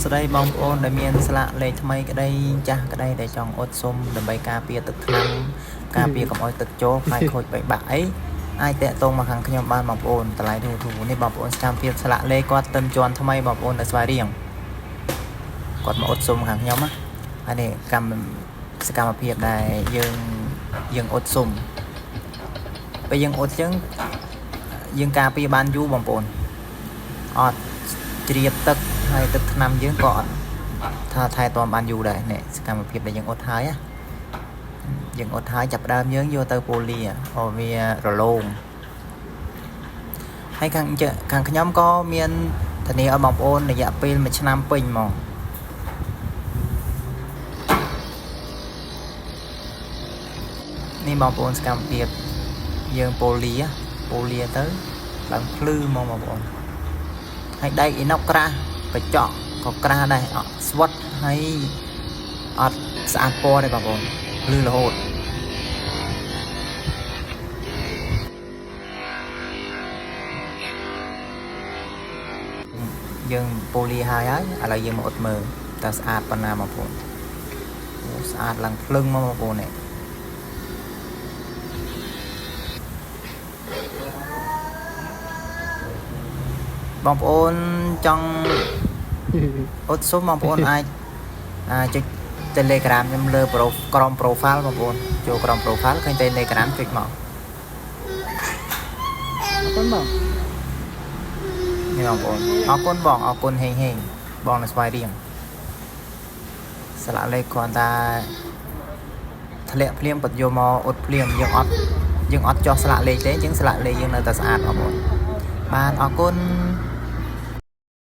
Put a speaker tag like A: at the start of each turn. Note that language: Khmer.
A: ស្ដីបងប្អូនដែលមានស្លាកលេខថ្មីក្ដីចាស់ក្ដីដែលចង់អ៊ុតសុំដើម្បីការពារទឹកថ្នាំការពារកុំឲ្យទឹកចូលផ្នែកខូចបែកបាក់អីអាចតាក់ទងមកខាងខ្ញុំបានបងប្អូនតម្លៃធូរនេះបងប្អូនស្ចាំភាពស្លាកលេខគាត់ទៅជាន់ថ្មីបងប្អូននៅស្វាយរៀងគាត់មកអ៊ុតសុំខាងខ្ញុំណាហើយនេះសកម្មភាពដែលយើងអ៊ុតសុំពេលយើងអ៊ុតចឹងយើងការពារបានយូរបងប្អូនអត់ជ្រាបទឹកហើយទឹកថ្នាំយើងក៏អត់ថាថែទាំបានយូរដែរនេះសកម្មភាពដែលយើងអត់ហើយយើងអត់ហើយចាប់ដើមយើងយកទៅពូលីឲ្យវារលោងហើយខាងខ្ញុំក៏មានធានាឲ្យបងប្អូនរយៈពេល1ឆ្នាំពេញហ្មងនេះបងប្អូនសកម្មភាពយើងពូលីទៅឡើងភ្លឺហ្មងបងប្អូនហើយដែកអ៊ីណុកក្រាស់កញ្ចក់ក៏ក្រាស់ដែរអត់ស្វិតហើយអត់ស្អាតពណ៌ទេបងប្អូនភ្លឺរហូតយើងពូលីហើយឥឡូវយើងមកអ៊ុតមើលតើស្អាតប៉ុណ្ណាបងប្អូនស្អាតឡើងភ្លឹងមកបងប្អូននេះបងប្អូនចង់អ៊ុតសុំបងប្អូនអាចចុច Telegram ខ្ញុំលើក្រុម profile បងប្អូនចូលក្រុម profile ឃើញ Telegram ចុចមកអរគុណបងនេះបងប្អូនអរគុណបងអរគុណហេងបងនៅស្វាយរៀងស្លាកលេខគ្រាន់តែធ្លាក់ភ្លាមបាត់យកមកអ៊ុតភ្លាមយើងអត់ចោះស្លាកលេខទេអញ្ចឹងស្លាកលេខយើងនៅតែស្អាតបងប្អូនបានអរគុណ